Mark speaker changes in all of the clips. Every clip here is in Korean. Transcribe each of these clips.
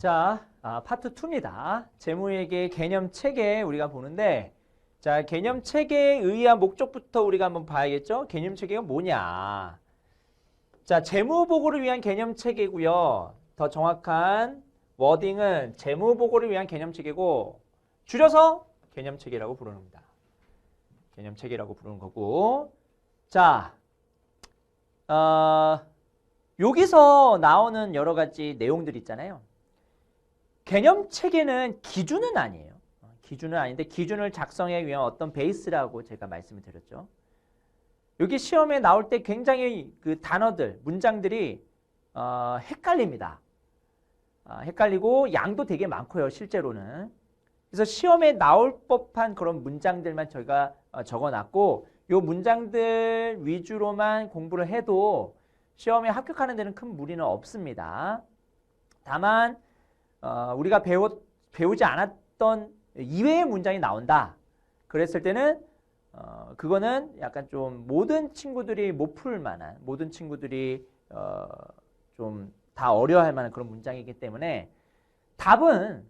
Speaker 1: 자, 파트 2입니다. 재무회계 개념 체계 우리가 보는데, 자, 개념 체계에 의한 목적부터 우리가 한번 봐야겠죠? 개념 체계가 뭐냐? 자, 재무보고를 위한 개념 체계고요. 더 정확한 워딩은 재무보고를 위한 개념 체계고, 줄여서 개념 체계라고 부르는 겁니다. 개념 체계라고 부르는 거고, 자, 여기서 나오는 여러 가지 내용들 있잖아요. 개념 체계는 기준은 아니에요. 기준은 아닌데 기준을 작성하기 위한 어떤 베이스라고 제가 말씀을 드렸죠. 여기 시험에 나올 때 굉장히 그 단어들, 문장들이 헷갈립니다. 헷갈리고 양도 되게 많고요, 실제로는. 그래서 시험에 나올 법한 그런 문장들만 저희가 적어놨고, 이 문장들 위주로만 공부를 해도 시험에 합격하는 데는 큰 무리는 없습니다. 다만 우리가 배우지 않았던 이외의 문장이 나온다. 그랬을 때는 그거는 약간 좀 모든 친구들이 못 풀 만한, 모든 친구들이 좀 다 어려워할 만한 그런 문장이기 때문에 답은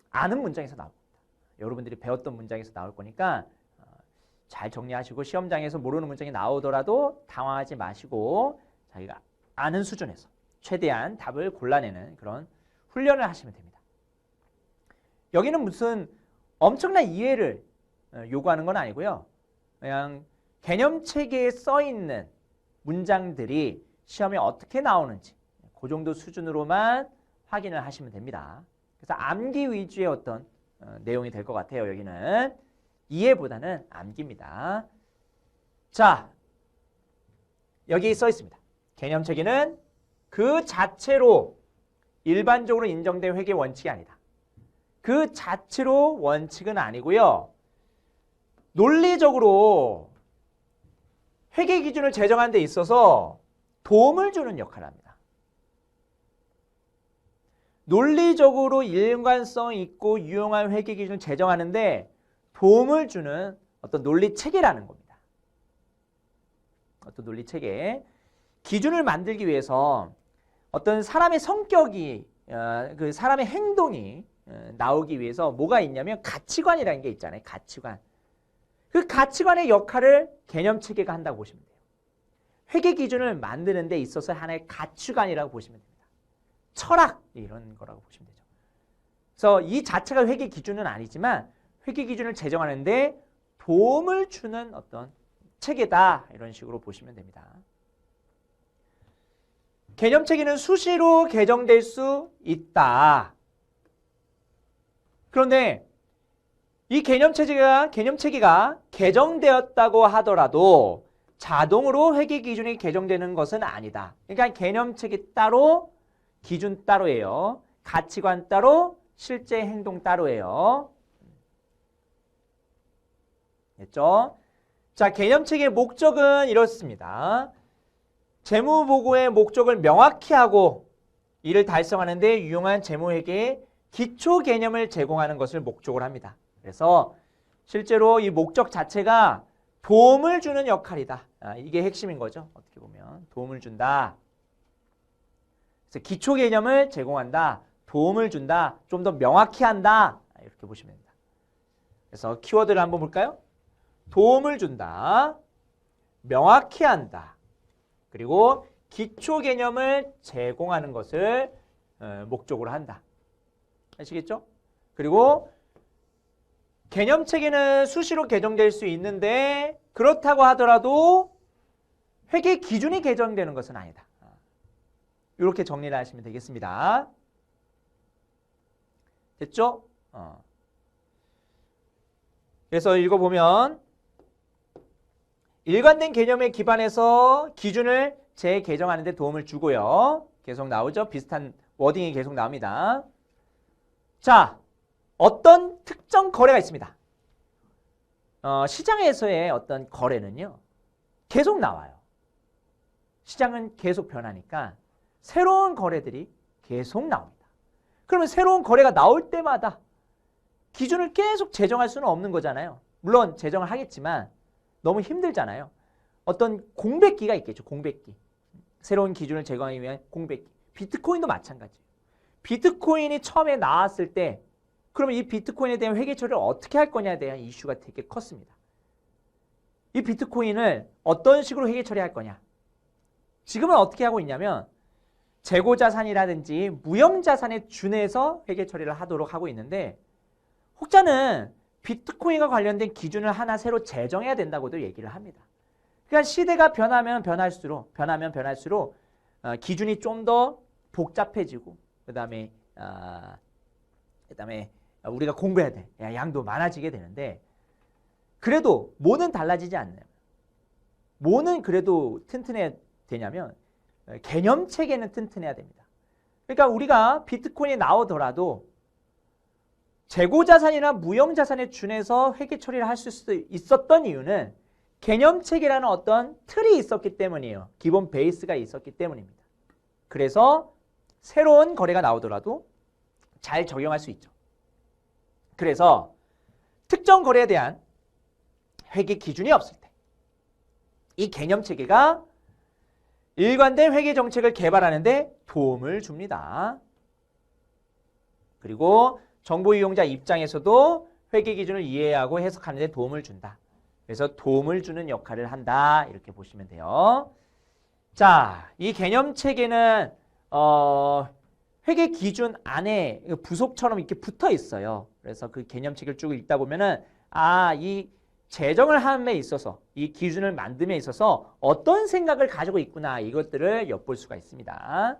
Speaker 1: 아는 문장에서 나옵니다. 여러분들이 배웠던 문장에서 나올 거니까 잘 정리하시고 시험장에서 모르는 문장이 나오더라도 당황하지 마시고 자기가 아는 수준에서 최대한 답을 골라내는 그런 훈련을 하시면 됩니다. 여기는 무슨 엄청난 이해를 요구하는 건 아니고요. 그냥 개념 체계에 써 있는 문장들이 시험에 어떻게 나오는지 그 정도 수준으로만 확인을 하시면 됩니다. 그래서 암기 위주의 어떤 내용이 될 것 같아요. 여기는 이해보다는 암기입니다. 자, 여기 써 있습니다. 개념 체계는 그 자체로 일반적으로 인정된 회계 원칙이 아니다. 그 자체로 원칙은 아니고요. 논리적으로 회계 기준을 제정하는 데 있어서 도움을 주는 역할을 합니다. 논리적으로 일관성 있고 유용한 회계 기준을 제정하는데 도움을 주는 어떤 논리 체계라는 겁니다. 어떤 논리 체계. 기준을 만들기 위해서 어떤 사람의 성격이, 그 사람의 행동이 나오기 위해서 뭐가 있냐면 가치관이라는 게 있잖아요. 가치관. 그 가치관의 역할을 개념 체계가 한다고 보시면 돼요. 회계 기준을 만드는 데 있어서 하나의 가치관이라고 보시면 됩니다. 철학 이런 거라고 보시면 되죠. 그래서 이 자체가 회계 기준은 아니지만 회계 기준을 제정하는데 도움을 주는 어떤 체계다 이런 식으로 보시면 됩니다. 개념 체계는 수시로 개정될 수 있다. 그런데 이 개념 체계가 개정되었다고 하더라도 자동으로 회계 기준이 개정되는 것은 아니다. 그러니까 개념 체계 따로 기준 따로예요. 가치관 따로 실제 행동 따로예요. 됐죠? 자, 개념 체계의 목적은 이렇습니다. 재무보고의 목적을 명확히 하고 이를 달성하는 데 유용한 재무회계의 기초 개념을 제공하는 것을 목적으로 합니다. 그래서 실제로 이 목적 자체가 도움을 주는 역할이다. 이게 핵심인 거죠. 어떻게 보면 도움을 준다. 그래서 기초 개념을 제공한다. 도움을 준다. 좀 더 명확히 한다. 이렇게 보시면 됩니다. 그래서 키워드를 한번 볼까요? 도움을 준다. 명확히 한다. 그리고 기초 개념을 제공하는 것을 목적으로 한다. 아시겠죠? 그리고 개념 체계는 수시로 개정될 수 있는데 그렇다고 하더라도 회계 기준이 개정되는 것은 아니다. 이렇게 정리를 하시면 되겠습니다. 됐죠? 그래서 읽어보면 일관된 개념에 기반해서 기준을 재개정하는 데 도움을 주고요. 계속 나오죠? 비슷한 워딩이 계속 나옵니다. 자, 어떤 특정 거래가 있습니다. 시장에서의 어떤 거래는요. 계속 나와요. 시장은 계속 변하니까 새로운 거래들이 계속 나옵니다. 그러면 새로운 거래가 나올 때마다 기준을 계속 제정할 수는 없는 거잖아요. 물론 제정을 하겠지만 너무 힘들잖아요. 어떤 공백기가 있겠죠. 공백기. 새로운 기준을 제공하기 위한 공백기. 비트코인도 마찬가지예요. 비트코인이 처음에 나왔을 때 그러면 이 비트코인에 대한 회계 처리를 어떻게 할 거냐에 대한 이슈가 되게 컸습니다. 이 비트코인을 어떤 식으로 회계 처리할 거냐. 지금은 어떻게 하고 있냐면 재고자산이라든지 무형자산에 준해서 회계 처리를 하도록 하고 있는데 혹자는 비트코인과 관련된 기준을 하나 새로 제정해야 된다고도 얘기를 합니다. 그러니까 시대가 변하면 변할수록 기준이 좀 더 복잡해지고 그다음에 우리가 공부해야 돼. 양도 많아지게 되는데 그래도 뭐는 달라지지 않나요? 뭐는 그래도 튼튼해야 되냐면 개념 체계는 튼튼해야 됩니다. 그러니까 우리가 비트코인이 나오더라도 재고자산이나 무형자산에 준해서 회계 처리를 할 수 있었던 이유는 개념 체계라는 어떤 틀이 있었기 때문이에요. 기본 베이스가 있었기 때문입니다. 그래서 새로운 거래가 나오더라도 잘 적용할 수 있죠. 그래서 특정 거래에 대한 회계 기준이 없을 때 이 개념 체계가 일관된 회계 정책을 개발하는 데 도움을 줍니다. 그리고 정보 이용자 입장에서도 회계 기준을 이해하고 해석하는 데 도움을 준다. 그래서 도움을 주는 역할을 한다. 이렇게 보시면 돼요. 자, 이 개념 체계는 회계 기준 안에 부속처럼 이렇게 붙어 있어요. 그래서 그 개념 체계를 쭉 읽다 보면은 이 제정을 함에 있어서 이 기준을 만듦에 있어서 어떤 생각을 가지고 있구나 이것들을 엿볼 수가 있습니다.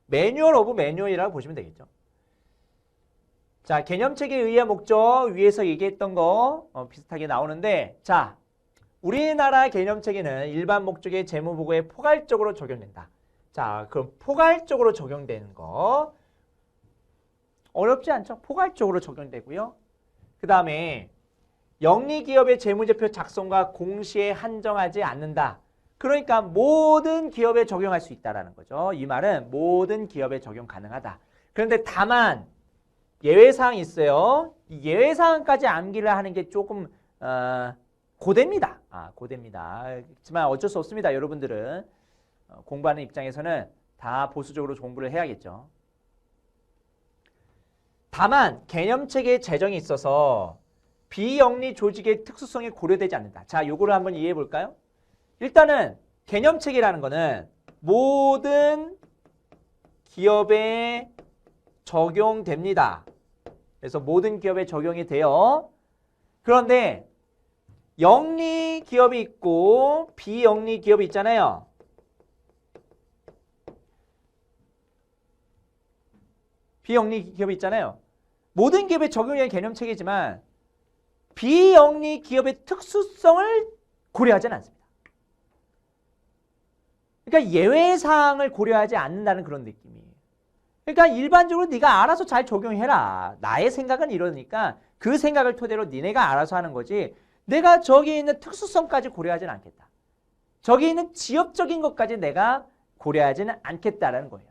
Speaker 1: 매뉴얼 오브 매뉴얼이라고 보시면 되겠죠. 자, 개념체계의 의의 목적 위에서 얘기했던 거 비슷하게 나오는데 자, 우리나라 개념체계는 일반 목적의 재무보고에 포괄적으로 적용된다. 자, 그럼 포괄적으로 적용되는 거 어렵지 않죠? 포괄적으로 적용되고요. 그 다음에 영리기업의 재무제표 작성과 공시에 한정하지 않는다. 그러니까 모든 기업에 적용할 수 있다는 거죠. 이 말은 모든 기업에 적용 가능하다. 그런데 다만 예외사항이 있어요. 이 예외사항까지 암기를 하는 게 조금 고됩니다. 고됩니다. 그렇지만 어쩔 수 없습니다. 여러분들은 공부하는 입장에서는 다 보수적으로 공부를 해야겠죠. 다만 개념체계 제정이 있어서 비영리 조직의 특수성이 고려되지 않는다. 자, 요거를 한번 이해해 볼까요? 일단은 개념체계라는 거는 모든 기업에 적용됩니다. 그래서 모든 기업에 적용이 돼요. 그런데 영리 기업이 있고 비영리 기업이 있잖아요. 비영리 기업이 있잖아요. 모든 기업에 적용되는 개념체계지만 비영리 기업의 특수성을 고려하지는 않습니다. 그러니까 예외사항을 고려하지 않는다는 그런 느낌이에요. 그러니까 일반적으로 네가 알아서 잘 적용해라. 나의 생각은 이러니까 그 생각을 토대로 니네가 알아서 하는 거지 내가 저기 있는 특수성까지 고려하지는 않겠다. 저기 있는 지역적인 것까지 내가 고려하지는 않겠다라는 거예요.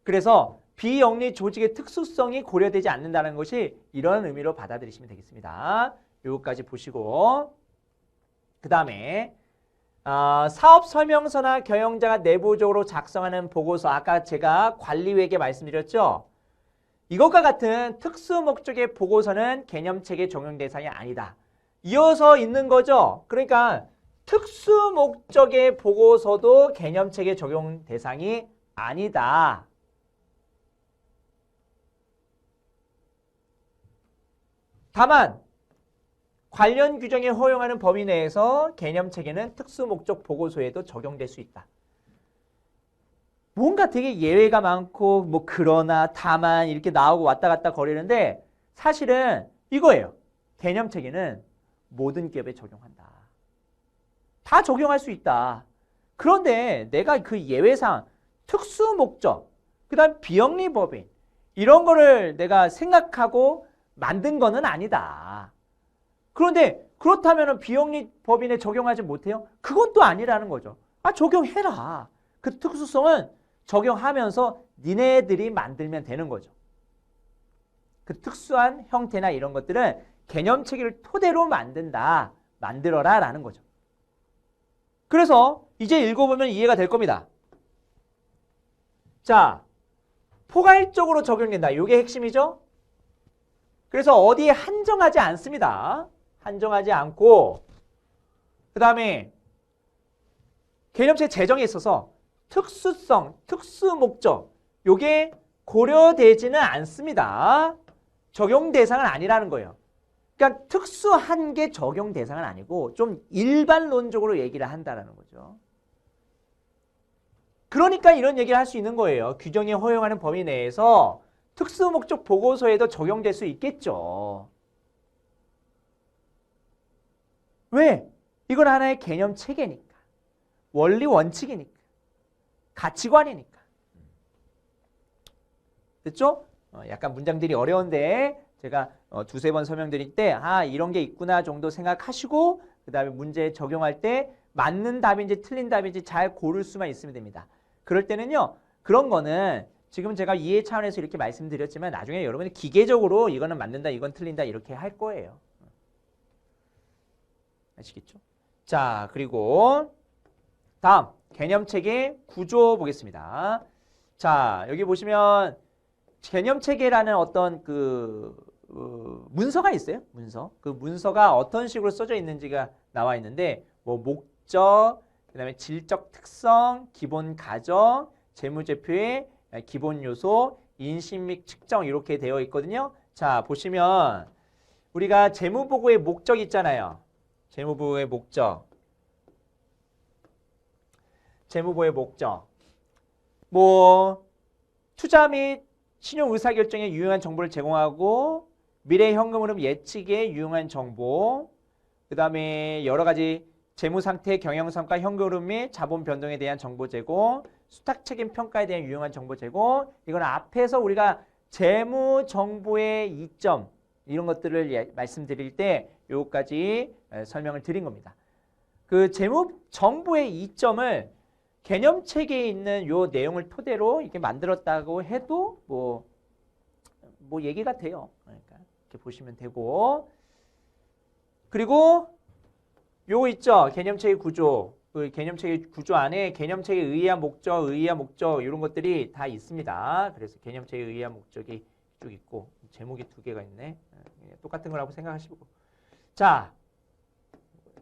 Speaker 1: 그래서 비영리 조직의 특수성이 고려되지 않는다는 것이 이런 의미로 받아들이시면 되겠습니다. 요거까지 보시고 그 다음에 사업 설명서나 경영자가 내부적으로 작성하는 보고서 아까 제가 관리회계 말씀드렸죠. 이것과 같은 특수 목적의 보고서는 개념체계 적용 대상이 아니다. 이어서 있는 거죠. 그러니까 특수 목적의 보고서도 개념체계 적용 대상이 아니다. 다만 관련 규정에 허용하는 범위 내에서 개념체계는 특수목적 보고서에도 적용될 수 있다. 뭔가 되게 예외가 많고 뭐 그러나 다만 이렇게 나오고 왔다 갔다 거리는데 사실은 이거예요. 개념체계는 모든 기업에 적용한다. 다 적용할 수 있다. 그런데 내가 그 예외사항, 특수목적, 그 다음 비영리법인 이런 거를 내가 생각하고 만든 거는 아니다. 그런데 그렇다면 비영리 법인에 적용하지 못해요? 그건 또 아니라는 거죠. 적용해라. 그 특수성은 적용하면서 니네들이 만들면 되는 거죠. 그 특수한 형태나 이런 것들은 개념체계를 토대로 만든다. 만들어라 라는 거죠. 그래서 이제 읽어보면 이해가 될 겁니다. 자, 포괄적으로 적용된다. 이게 핵심이죠. 그래서 어디에 한정하지 않습니다. 한정하지 않고 그 다음에 개념체 제정에 있어서 특수성, 특수목적 요게 고려되지는 않습니다. 적용 대상은 아니라는 거예요. 그러니까 특수한 게 적용 대상은 아니고 좀 일반론적으로 얘기를 한다는 거죠. 그러니까 이런 얘기를 할 수 있는 거예요. 규정이 허용하는 범위 내에서 특수목적 보고서에도 적용될 수 있겠죠. 왜? 이건 하나의 개념 체계니까. 원리 원칙이니까. 가치관이니까. 됐죠? 약간 문장들이 어려운데 제가 두세 번 설명드릴 때 이런 게 있구나 정도 생각하시고 그 다음에 문제 적용할 때 맞는 답인지 틀린 답인지 잘 고를 수만 있으면 됩니다. 그럴 때는요. 그런 거는 지금 제가 이해 차원에서 이렇게 말씀드렸지만 나중에 여러분이 기계적으로 이거는 맞는다 이건 틀린다 이렇게 할 거예요. 아시겠죠? 자, 그리고 다음 개념체계 구조 보겠습니다. 자, 여기 보시면 개념체계라는 어떤 문서가 있어요. 문서. 그 문서가 어떤 식으로 써져 있는지가 나와 있는데 뭐 목적, 그다음에 질적 특성, 기본 가정, 재무제표의 기본 요소, 인식 및 측정 이렇게 되어 있거든요. 자, 보시면 우리가 재무보고의 목적 있잖아요. 재무보고의 목적. 재무보고의 목적. 뭐 투자 및 신용 의사결정에 유용한 정보를 제공하고 미래 현금 흐름 예측에 유용한 정보, 그 다음에 여러 가지 재무 상태, 경영 성과, 현금 흐름 및 자본 변동에 대한 정보 제공, 수탁 책임 평가에 대한 유용한 정보 제공. 이건 앞에서 우리가 재무 정보의 이점 이런 것들을 말씀드릴 때 요까지 설명을 드린 겁니다. 그 재무 정보의 이점을 개념 체계에 있는 요 내용을 토대로 이렇게 만들었다고 해도 뭐 얘기가 돼요. 그러니까 이렇게 보시면 되고, 그리고 요거 있죠. 개념체계 구조. 그 개념체계 구조 안에 개념체계 의의와 목적, 이런 것들이 다 있습니다. 그래서 개념체계 의의와 목적이 쭉 있고 제목이 두 개가 있네. 똑같은 거라고 생각하시고. 자,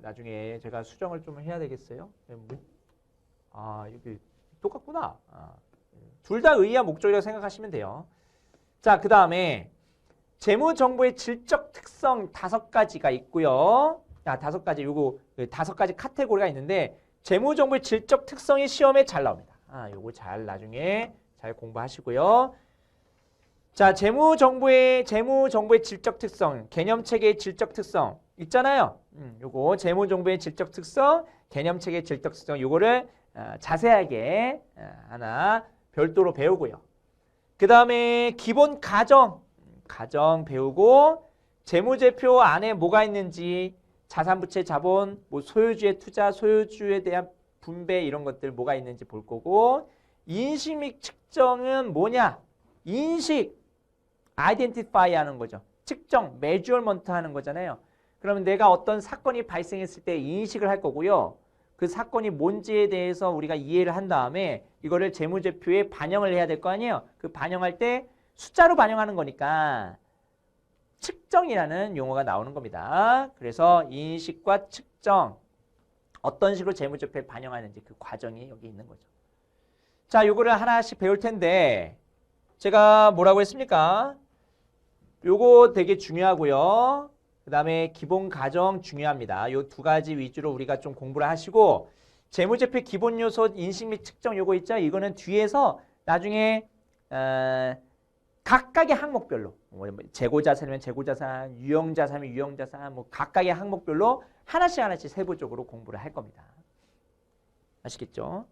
Speaker 1: 나중에 제가 수정을 좀 해야 되겠어요. 여기 똑같구나. 둘 다 의의와 목적이라고 생각하시면 돼요. 자, 그 다음에 재무정보의 질적 특성 5가지가 있고요. 5가지, 요거 5가지 카테고리가 있는데 재무정보의 질적 특성이 시험에 잘 나옵니다. 요거 잘 나중에 잘 공부하시고요. 자, 재무정보의 질적 특성, 개념체계의 질적 특성 있잖아요. 요거 재무정보의 질적 특성, 개념체계의 질적 특성 요거를 자세하게 하나 별도로 배우고요. 그 다음에 기본 가정 배우고 재무제표 안에 뭐가 있는지 자산부채 자본, 뭐 소유주의 투자, 소유주에 대한 분배 이런 것들 뭐가 있는지 볼 거고, 인식 및 측정은 뭐냐? 인식, 아이덴티파이 하는 거죠. 측정, 메주얼먼트 하는 거잖아요. 그러면 내가 어떤 사건이 발생했을 때 인식을 할 거고요. 그 사건이 뭔지에 대해서 우리가 이해를 한 다음에 이거를 재무제표에 반영을 해야 될 거 아니에요. 그 반영할 때 숫자로 반영하는 거니까 측정이라는 용어가 나오는 겁니다. 그래서 인식과 측정, 어떤 식으로 재무제표에 반영하는지 그 과정이 여기 있는 거죠. 자, 요거를 하나씩 배울 텐데 제가 뭐라고 했습니까? 요거 되게 중요하고요. 그 다음에 기본 가정 중요합니다. 요 2가지 위주로 우리가 좀 공부를 하시고, 재무제표 기본 요소 인식 및 측정 요거 있죠? 이거는 뒤에서 나중에 각각의 항목별로 재고자산이면 재고자산, 유형자산이면 유형자산, 뭐 각각의 항목별로 하나씩 세부적으로 공부를 할 겁니다. 아시겠죠?